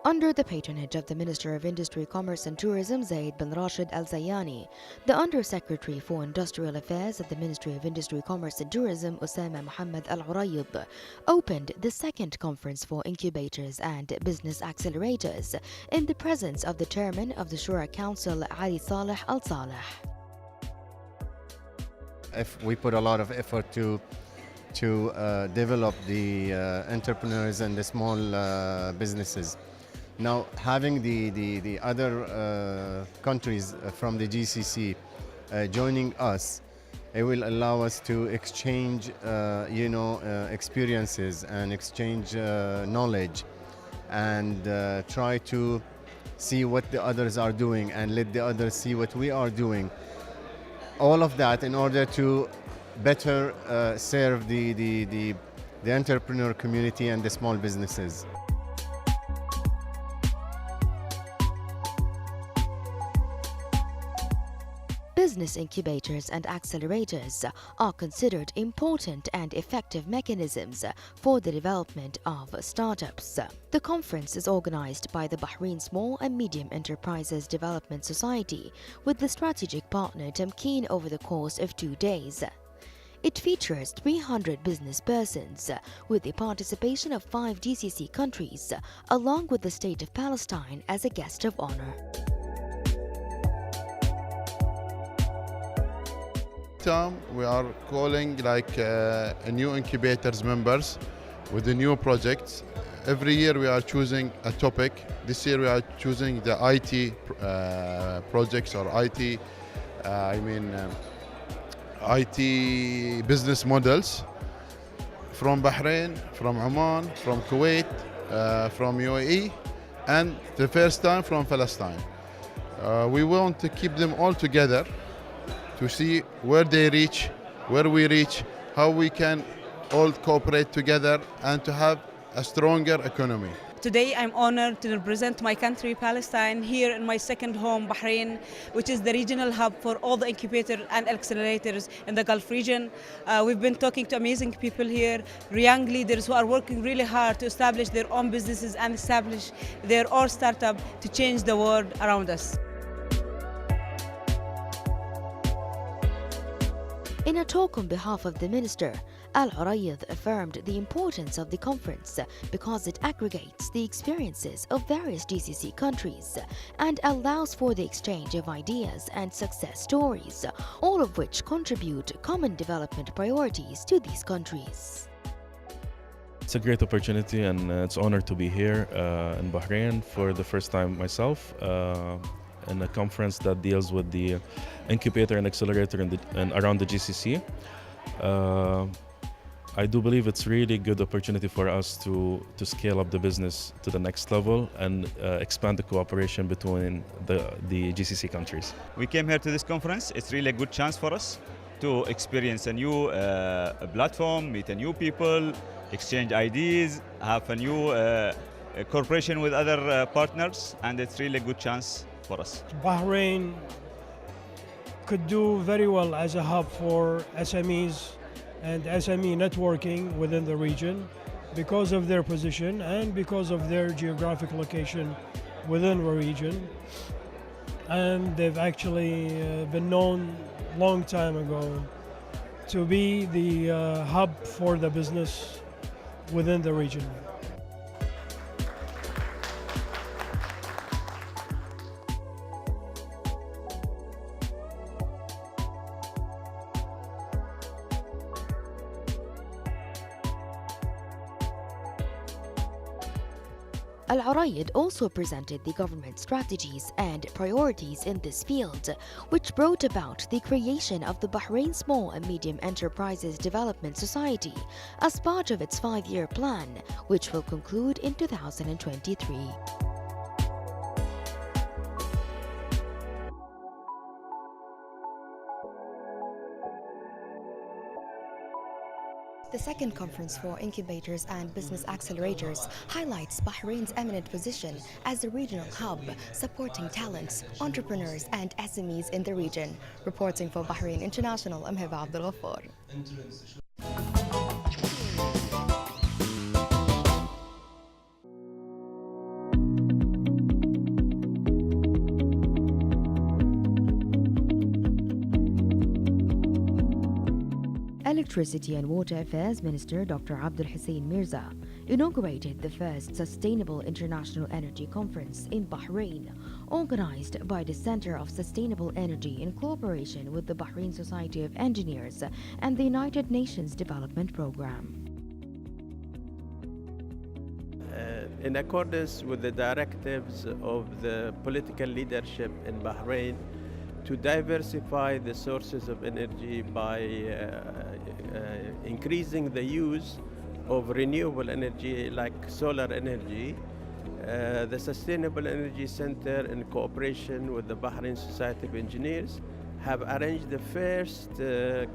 Under the patronage of the Minister of Industry, Commerce and Tourism, Zaid bin Rashid Al Zayani, the Under-Secretary for Industrial Affairs at the Ministry of Industry, Commerce and Tourism, Osama Mohammed Al Urayid, opened the second conference for incubators and business accelerators in the presence of the chairman of the Shura Council, Ali Saleh Al Saleh. If we put a lot of effort to develop the entrepreneurs and the small businesses. Now, having the other countries from the GCC joining us, it will allow us to exchange, experiences and exchange knowledge, and try to see what the others are doing and let the others see what we are doing. All of that in order to better serve the entrepreneur community and the small businesses. Business incubators and accelerators are considered important and effective mechanisms for the development of startups. The conference is organized by the Bahrain Small and Medium Enterprises Development Society with the strategic partner Tamkeen over the course of 2 days. It features 300 business persons with the participation of 5 GCC countries, along with the State of Palestine as a guest of honor. We are calling a new incubators members with the new projects. Every year we are choosing a topic. This year we are choosing the IT projects or IT business models from Bahrain, from Oman, from Kuwait, from UAE, and the first time from Palestine. We want to keep them all together to see where they reach, where we reach, how we can all cooperate together and to have a stronger economy. Today I'm honored to represent my country, Palestine, here in my second home, Bahrain, which is the regional hub for all the incubators and accelerators in the Gulf region. We've been talking to amazing people here, young leaders who are working really hard to establish their own businesses and establish their own startup to change the world around us. In a talk on behalf of the minister, Al Urayid affirmed the importance of the conference because it aggregates the experiences of various GCC countries and allows for the exchange of ideas and success stories, all of which contribute common development priorities to these countries. It's a great opportunity, and it's an honor to be here in Bahrain for the first time myself. In a conference that deals with the incubator and accelerator and around the GCC. I do believe it's really good opportunity for us to scale up the business to the next level and expand the cooperation between the GCC countries. We came here to this conference. It's really a good chance for us to experience a new platform, meet a new people, exchange ideas, have a new cooperation with other partners, and it's really a good chance for us. Bahrain could do very well as a hub for SMEs and SME networking within the region because of their position and because of their geographic location within the region. And they've actually been known long time ago to be the hub for the business within the region. Al Urayid also presented the government strategies and priorities in this field, which brought about the creation of the Bahrain Small and Medium Enterprises Development Society as part of its 5-year plan, which will conclude in 2023. The second conference for incubators and business accelerators highlights Bahrain's eminent position as a regional hub, supporting talents, entrepreneurs and SMEs in the region. Reporting for Bahrain International, I'm Hiba Abdul Ghaffar. Electricity and Water Affairs Minister Dr. Abdul Hussein Mirza inaugurated the first Sustainable International Energy Conference in Bahrain, organized by the Center of Sustainable Energy in cooperation with the Bahrain Society of Engineers and the United Nations Development Programme. In accordance with the directives of the political leadership in Bahrain to diversify the sources of energy by increasing the use of renewable energy like solar energy, the Sustainable Energy Center, in cooperation with the Bahrain Society of Engineers, have arranged the first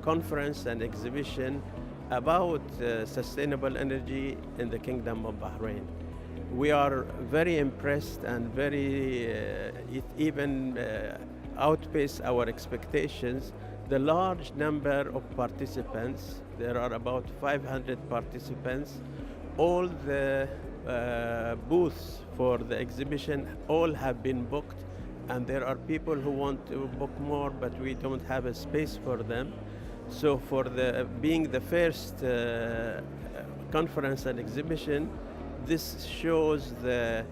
conference and exhibition about sustainable energy in the Kingdom of Bahrain. We are very impressed and it even outpaced our expectations. The large number of participants, there are about 500 participants. All the booths for the exhibition all have been booked, and there are people who want to book more, but we don't have a space for them. So for being the first conference and exhibition, this shows the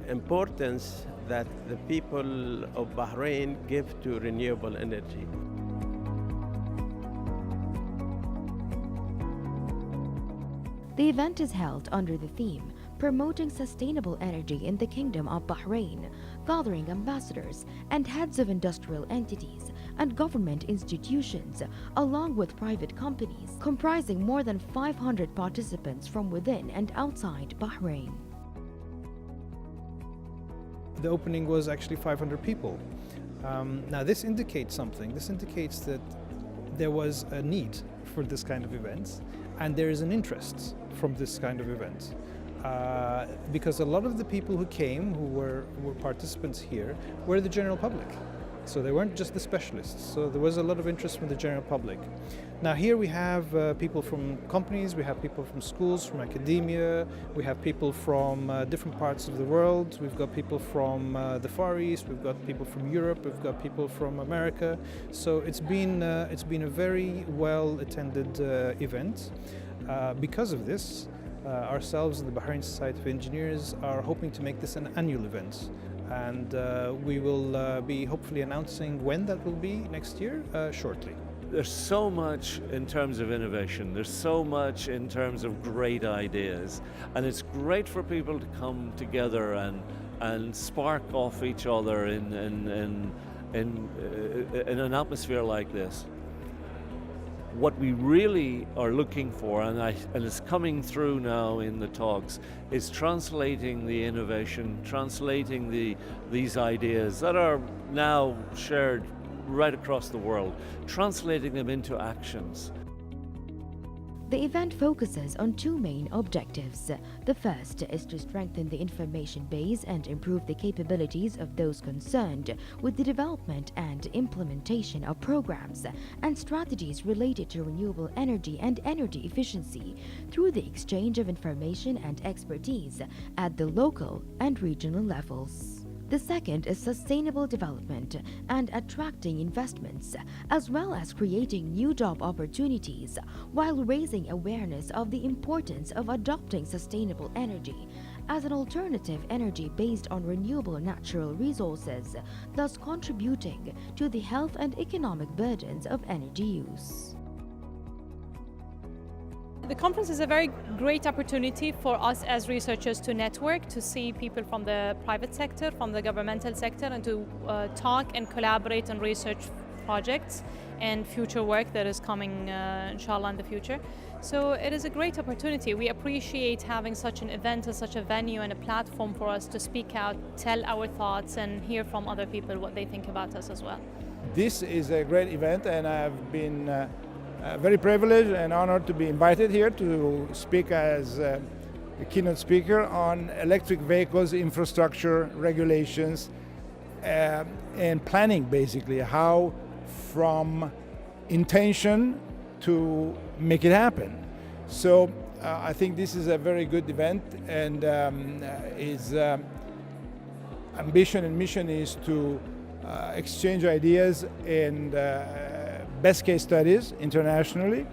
importance that the people of Bahrain give to renewable energy. The event is held under the theme Promoting Sustainable Energy in the Kingdom of Bahrain, gathering ambassadors and heads of industrial entities and government institutions, along with private companies, comprising more than 500 participants from within and outside Bahrain. The opening was actually 500 people. Now this indicates something. This indicates that there was a need for this kind of events, and there is an interest from this kind of events. Because a lot of the people who came, who were participants here, were the general public. So they weren't just the specialists. So there was a lot of interest from the general public. Now here we have people from companies, we have people from schools, from academia, we have people from different parts of the world. We've got people from the Far East, we've got people from Europe, we've got people from America. So it's been a very well attended event. Because of this, ourselves and the Bahrain Society of Engineers are hoping to make this an annual event, and we will be hopefully announcing when that will be next year shortly. There's so much in terms of innovation, there's so much in terms of great ideas, and it's great for people to come together and spark off each other in an atmosphere like this. What we really are looking for, and it's coming through now in the talks, is translating the innovation, translating these ideas that are now shared right across the world, translating them into actions. The event focuses on two main objectives. The first is to strengthen the information base and improve the capabilities of those concerned with the development and implementation of programs and strategies related to renewable energy and energy efficiency through the exchange of information and expertise at the local and regional levels. The second is sustainable development and attracting investments, as well as creating new job opportunities, while raising awareness of the importance of adopting sustainable energy as an alternative energy based on renewable natural resources, thus contributing to the health and economic burdens of energy use. The conference is a very great opportunity for us as researchers to network, to see people from the private sector, from the governmental sector, and to talk and collaborate on research projects and future work that is coming, inshallah, in the future. So it is a great opportunity. We appreciate having such an event and such a venue and a platform for us to speak out, tell our thoughts, and hear from other people what they think about us as well. This is a great event, and I've been very privileged and honored to be invited here to speak as a keynote speaker on electric vehicles, infrastructure, regulations, and planning, basically, how from intention to make it happen. So I think this is a very good event, and its ambition and mission is to exchange ideas and best case studies internationally,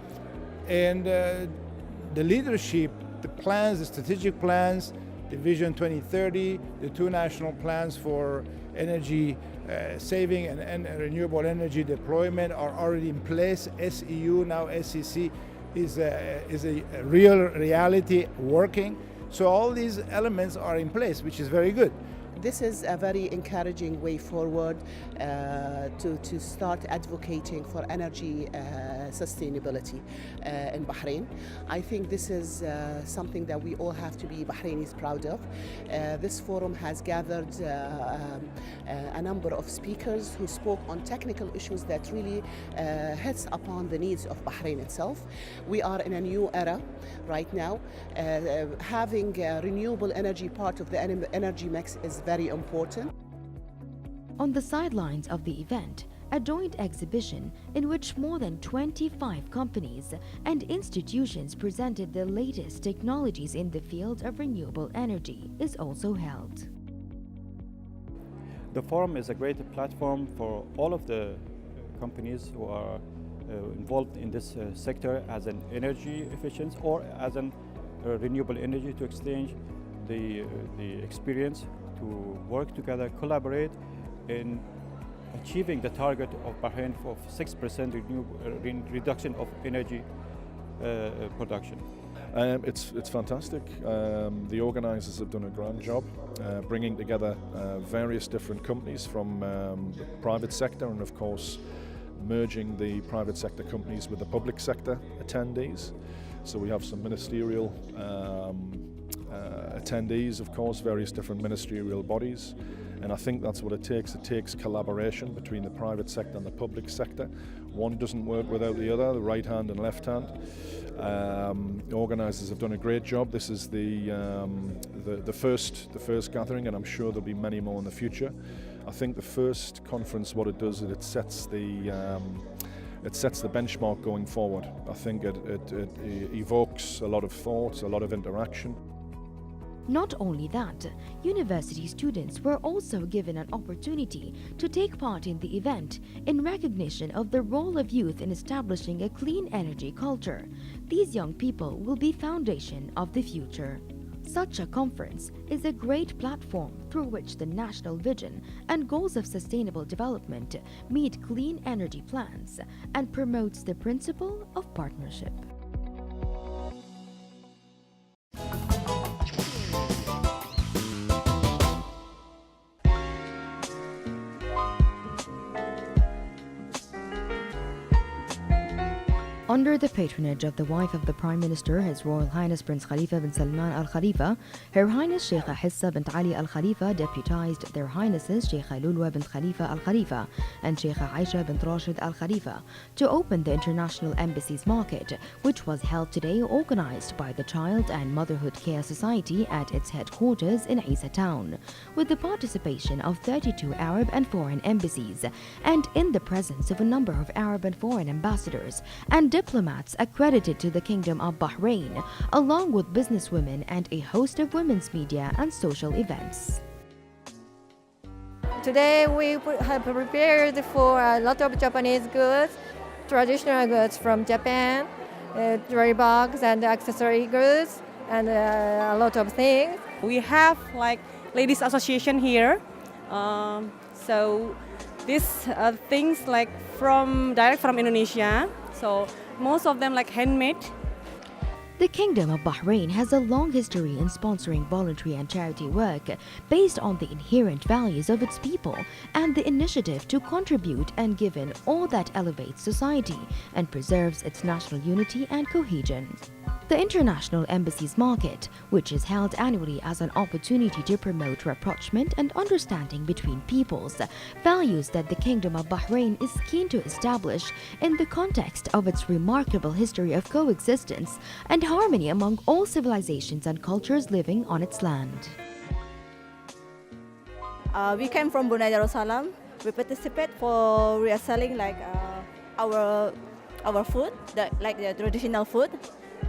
and the leadership, the plans, the strategic plans, the Vision 2030, the 2 national plans for energy saving and renewable energy deployment are already in place. SEU, now SEC, is a real reality working. So all these elements are in place, which is very good. This is a very encouraging way forward to start advocating for energy sustainability in Bahrain. I think this is something that we all have to be Bahrainis proud of. This forum has gathered a number of speakers who spoke on technical issues that really hits upon the needs of Bahrain itself. We are in a new era right now. Having renewable energy part of the energy mix is very important. On the sidelines of the event, a joint exhibition in which more than 25 companies and institutions presented the latest technologies in the field of renewable energy is also held. The forum is a great platform for all of the companies who are involved in this sector as an energy efficiency or as an renewable energy to exchange the experience, to work together, collaborate in achieving the target of Bahrain of 6% reduction of energy production. It's fantastic. The organisers have done a grand job bringing together various different companies from the private sector and of course merging the private sector companies with the public sector attendees. So we have some ministerial attendees, of course, various different ministerial bodies, and I think that's what it takes. It takes collaboration between the private sector and the public sector. One doesn't work without the other, the right hand and left hand. The organisers have done a great job. This is the first gathering, and I'm sure there'll be many more in the future. I think the first conference, what it does is it sets the benchmark going forward. I think it evokes a lot of thoughts, a lot of interaction. Not only that, university students were also given an opportunity to take part in the event in recognition of the role of youth in establishing a clean energy culture. These young people will be foundation of the future. Such a conference is a great platform through which the national vision and goals of sustainable development meet clean energy plans and promotes the principle of partnership. Under the patronage of the wife of the Prime Minister, His Royal Highness Prince Khalifa bin Salman Al Khalifa, Her Highness Sheikha Hissa bint Ali Al Khalifa deputized Their Highnesses Sheikha Lulwa bint Khalifa Al Khalifa and Sheikha Aisha bint Rashid Al Khalifa to open the International Embassies Market, which was held today, organized by the Child and Motherhood Care Society at its headquarters in Isa Town, with the participation of 32 Arab and foreign embassies and in the presence of a number of Arab and foreign ambassadors and diplomats accredited to the Kingdom of Bahrain, along with businesswomen and a host of women's media and social events. Today we have prepared for a lot of Japanese goods, traditional goods from Japan, jewelry box and accessory goods, and a lot of things. We have like ladies association here, so these things like direct from Indonesia. So most of them like handmade. The Kingdom of Bahrain has a long history in sponsoring voluntary and charity work based on the inherent values of its people and the initiative to contribute and give in all that elevates society and preserves its national unity and cohesion. The International Embassies Market, which is held annually as an opportunity to promote rapprochement and understanding between peoples, values that the Kingdom of Bahrain is keen to establish in the context of its remarkable history of coexistence and harmony among all civilizations and cultures living on its land. We came from Brunei Darussalam. We participate for we are selling like our food, like the traditional food.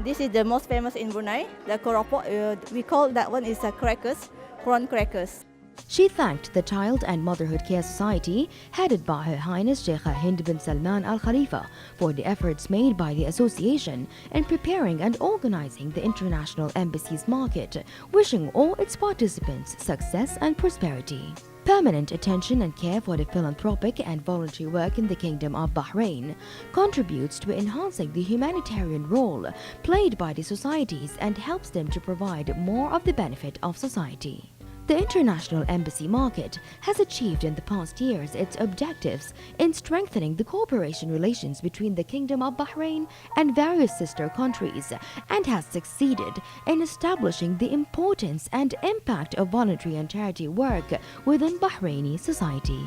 This is the most famous in Brunei, the keropok. We call that one is crackers, prawn crackers. She thanked the Child and Motherhood Care Society, headed by Her Highness Sheikha Hind bin Salman Al Khalifa, for the efforts made by the association in preparing and organizing the International Embassy's market, wishing all its participants success and prosperity. Permanent attention and care for the philanthropic and voluntary work in the Kingdom of Bahrain contributes to enhancing the humanitarian role played by the societies and helps them to provide more of the benefit of society. The International Embassy market has achieved in the past years its objectives in strengthening the cooperation relations between the Kingdom of Bahrain and various sister countries, and has succeeded in establishing the importance and impact of voluntary and charity work within Bahraini society.